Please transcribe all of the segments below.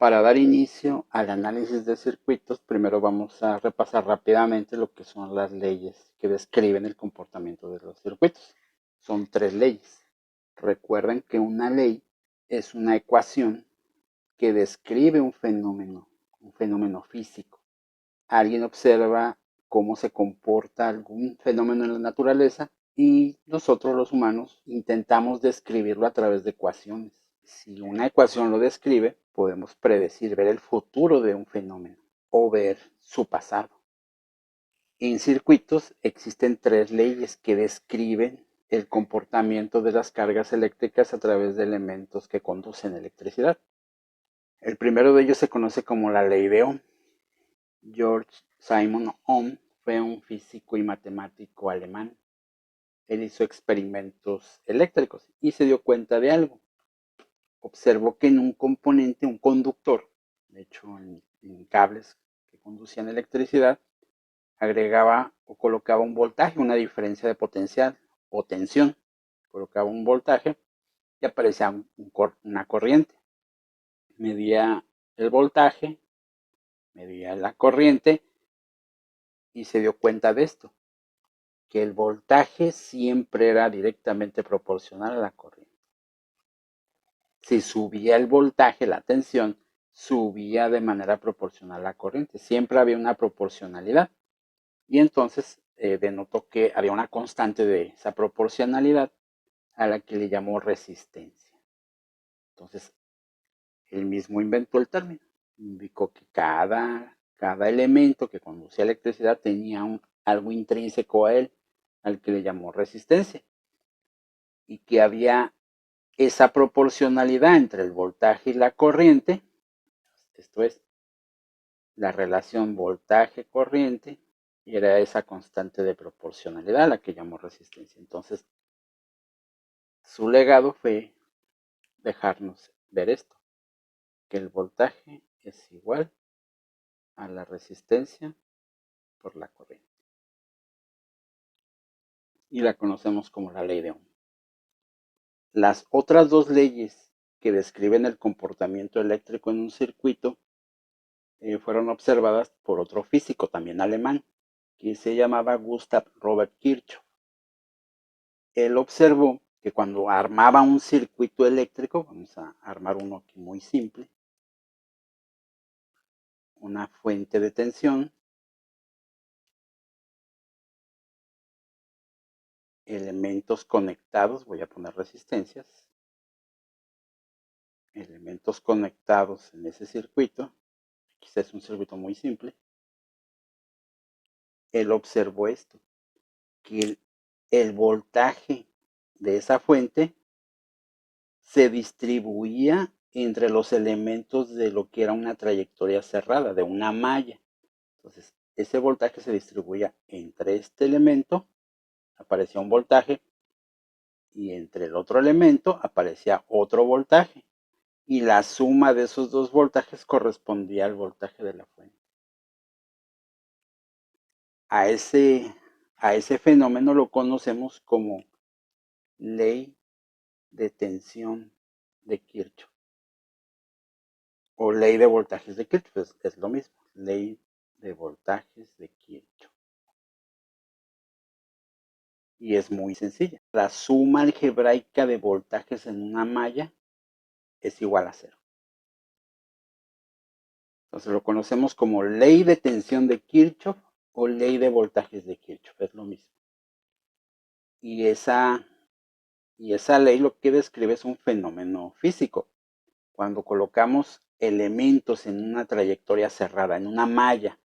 Para dar inicio al análisis de circuitos, primero vamos a repasar rápidamente lo que son las leyes que describen el comportamiento de los circuitos. Son tres leyes. Recuerden que una ley es una ecuación que describe un fenómeno físico. Alguien observa cómo se comporta algún fenómeno en la naturaleza y nosotros los humanos intentamos describirlo a través de ecuaciones. Si una ecuación lo describe, podemos predecir, ver el futuro de un fenómeno o ver su pasado. En circuitos existen tres leyes que describen el comportamiento de las cargas eléctricas a través de elementos que conducen electricidad. El primero de ellos se conoce como la ley de Ohm. George Simon Ohm fue un físico y matemático alemán. Él hizo experimentos eléctricos y se dio cuenta de algo. Observó que en un componente, un conductor, de hecho en cables que conducían electricidad, agregaba o colocaba un voltaje, una diferencia de potencial o tensión. Colocaba un voltaje y aparecía una corriente. Medía el voltaje, medía la corriente y se dio cuenta de esto, que el voltaje siempre era directamente proporcional a la corriente. Si subía el voltaje, la tensión, subía de manera proporcional a la corriente. Siempre había una proporcionalidad. Y entonces denotó que había una constante de esa proporcionalidad a la que le llamó resistencia. Entonces, él mismo inventó el término. Indicó que cada elemento que conducía electricidad tenía algo intrínseco a él, al que le llamó resistencia. Y que había esa proporcionalidad entre el voltaje y la corriente, esto es, la relación voltaje-corriente, y era esa constante de proporcionalidad la que llamó resistencia. Entonces, su legado fue dejarnos ver esto, que el voltaje es igual a la resistencia por la corriente. Y la conocemos como la ley de Ohm. Las otras dos leyes que describen el comportamiento eléctrico en un circuito fueron observadas por otro físico, también alemán, que se llamaba Gustav Robert Kirchhoff. Él observó que cuando armaba un circuito eléctrico, vamos a armar uno aquí muy simple, una fuente de tensión, elementos conectados, voy a poner resistencias, elementos conectados en ese circuito, quizás es un circuito muy simple. Él observó esto, que el voltaje de esa fuente se distribuía entre los elementos de lo que era una trayectoria cerrada, de una malla. Entonces, ese voltaje se distribuía entre este elemento, aparecía un voltaje, y entre el otro elemento aparecía otro voltaje. Y la suma de esos dos voltajes correspondía al voltaje de la fuente. A ese fenómeno lo conocemos como ley de tensión de Kirchhoff o ley de voltajes de Kirchhoff, es lo mismo, ley de voltajes de Kirchhoff. Y es muy sencilla. La suma algebraica de voltajes en una malla es igual a cero. Entonces lo conocemos como ley de tensión de Kirchhoff o ley de voltajes de Kirchhoff, es lo mismo. Y esa ley lo que describe es un fenómeno físico. Cuando colocamos elementos en una trayectoria cerrada, en una malla,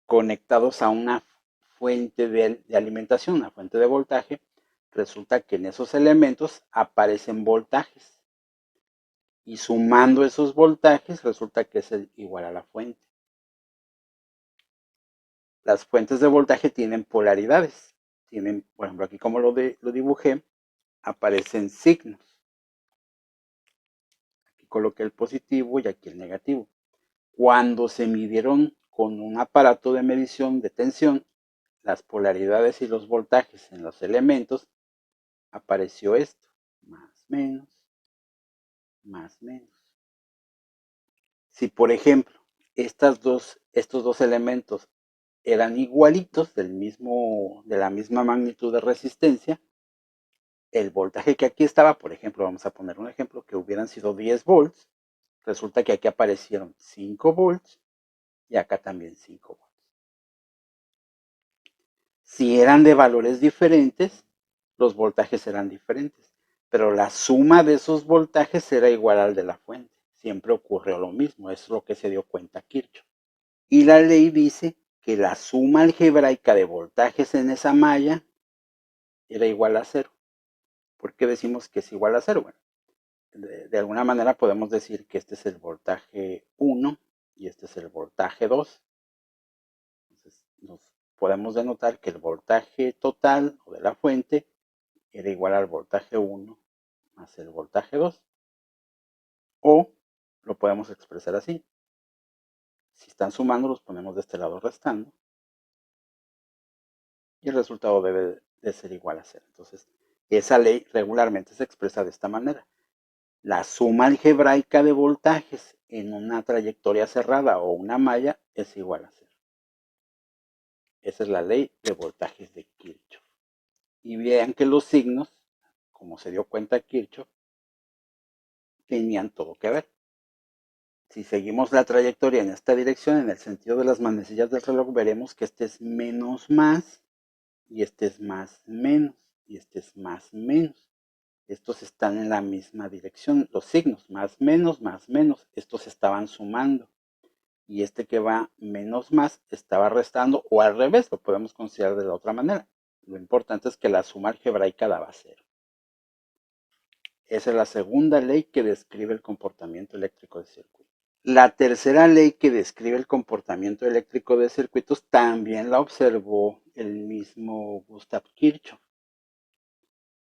conectados a una fuente de alimentación, una fuente de voltaje, resulta que en esos elementos aparecen voltajes. Y sumando esos voltajes resulta que es igual a la fuente. Las fuentes de voltaje tienen polaridades. Tienen, por ejemplo, aquí como lo dibujé, aparecen signos. Aquí coloqué el positivo y aquí el negativo. Cuando se midieron con un aparato de medición de tensión las polaridades y los voltajes en los elementos, apareció esto, más menos, más menos. Si, por ejemplo, estos dos elementos eran igualitos de la misma magnitud de resistencia, el voltaje que aquí estaba, por ejemplo, vamos a poner un ejemplo, que hubieran sido 10 volts, resulta que aquí aparecieron 5 volts y acá también 5 volts. Si eran de valores diferentes, los voltajes eran diferentes, pero la suma de esos voltajes era igual al de la fuente. Siempre ocurrió lo mismo, es lo que se dio cuenta Kirchhoff. Y la ley dice que la suma algebraica de voltajes en esa malla era igual a cero. ¿Por qué decimos que es igual a cero? Bueno, de alguna manera podemos decir que este es el voltaje 1 y este es el voltaje 2. Entonces, nos podemos denotar que el voltaje total o de la fuente era igual al voltaje 1 más el voltaje 2. O lo podemos expresar así. Si están sumando, los ponemos de este lado restando. Y el resultado debe de ser igual a cero. Entonces, esa ley regularmente se expresa de esta manera. La suma algebraica de voltajes en una trayectoria cerrada o una malla es igual a cero. Esa es la ley de voltajes de Kirchhoff. Y vean que los signos, como se dio cuenta Kirchhoff, tenían todo que ver. Si seguimos la trayectoria en esta dirección, en el sentido de las manecillas del reloj, veremos que este es menos más, y este es más menos, y este es más menos. Estos están en la misma dirección, los signos, más menos, estos estaban sumando. Y este que va menos más estaba restando, o al revés, lo podemos considerar de la otra manera. Lo importante es que la suma algebraica daba cero. Esa es la segunda ley que describe el comportamiento eléctrico del circuito. La tercera ley que describe el comportamiento eléctrico de circuitos también la observó el mismo Gustav Kirchhoff.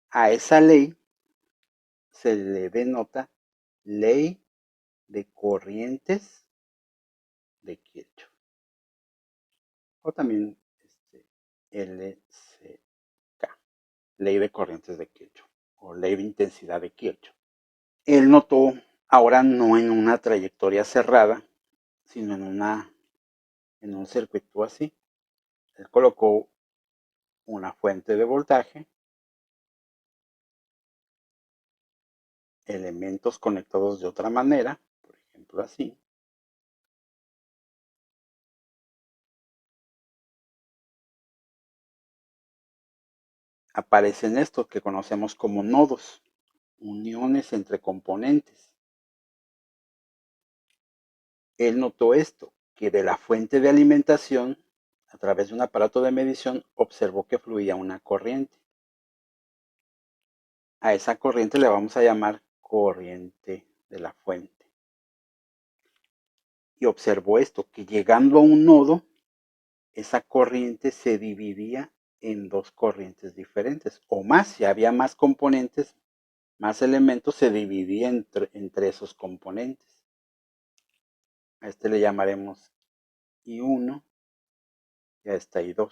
A esa ley se le denota ley de corrientes de Kirchhoff, o también LCK, ley de corrientes de Kirchhoff, o ley de intensidad de Kirchhoff. Él notó, ahora no en una trayectoria cerrada, sino en un circuito así. Él colocó una fuente de voltaje, elementos conectados de otra manera, por ejemplo así. Aparecen estos que conocemos como nodos, uniones entre componentes. Él notó esto, que de la fuente de alimentación, a través de un aparato de medición, observó que fluía una corriente. A esa corriente le vamos a llamar corriente de la fuente. Y observó esto, que llegando a un nodo, esa corriente se dividía en dos corrientes diferentes, o más, si había más componentes, más elementos, se dividía entre esos componentes. A este le llamaremos I1 y a esta I2.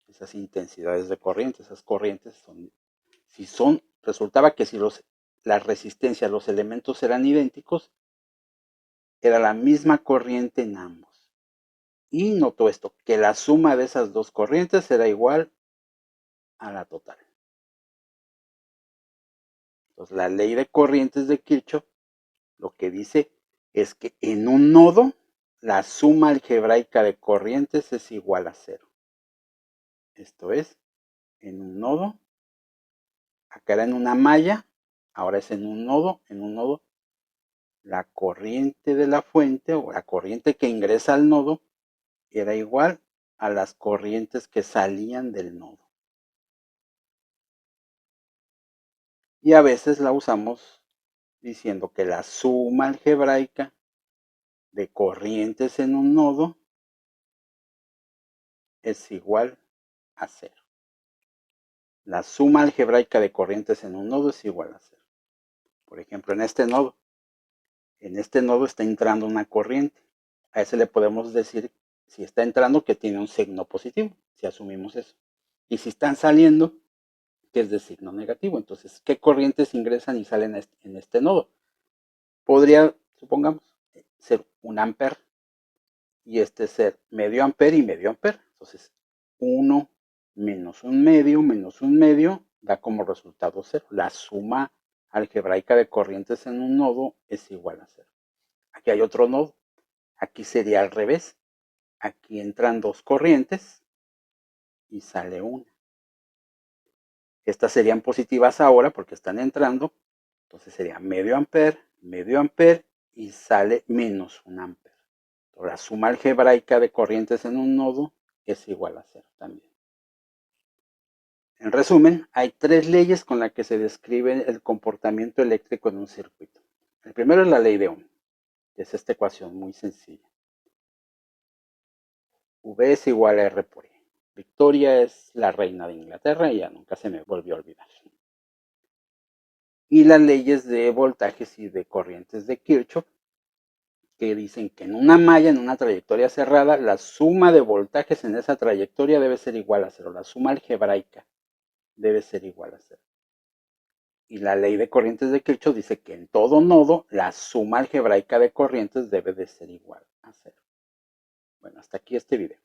Esas intensidades de corriente, esas corrientes resultaba que si las resistencias, los elementos eran idénticos, era la misma corriente en ambos. Y notó esto, que la suma de esas dos corrientes era igual a la total. Entonces, la ley de corrientes de Kirchhoff lo que dice es que en un nodo la suma algebraica de corrientes es igual a cero. Esto es, en un nodo, acá era en una malla, ahora es en un nodo, la corriente de la fuente o la corriente que ingresa al nodo era igual a las corrientes que salían del nodo. Y a veces la usamos diciendo que la suma algebraica de corrientes en un nodo es igual a cero. La suma algebraica de corrientes en un nodo es igual a cero. Por ejemplo, en este nodo está entrando una corriente. A ese le podemos decir, si está entrando, que tiene un signo positivo, si asumimos eso. Y si están saliendo, que es de signo negativo. Entonces, ¿qué corrientes ingresan y salen en este nodo? Podría, supongamos, ser 1 amper y este ser medio amper y medio amper. Entonces 1 menos un medio da como resultado 0. La suma algebraica de corrientes en un nodo es igual a 0. Aquí hay otro nodo. Aquí sería al revés. Aquí entran dos corrientes y sale una. Estas serían positivas ahora porque están entrando. Entonces sería medio amper y sale menos un amper. La suma algebraica de corrientes en un nodo es igual a 0 también. En resumen, hay tres leyes con las que se describe el comportamiento eléctrico en un circuito. El primero es la ley de Ohm, que es esta ecuación muy sencilla. V es igual a R por E. Victoria es la reina de Inglaterra y ya nunca se me volvió a olvidar. Y las leyes de voltajes y de corrientes de Kirchhoff, que dicen que en una malla, en una trayectoria cerrada, la suma de voltajes en esa trayectoria debe ser igual a 0. La suma algebraica debe ser igual a 0. Y la ley de corrientes de Kirchhoff dice que en todo nodo la suma algebraica de corrientes debe de ser igual a 0. Bueno, hasta aquí este video.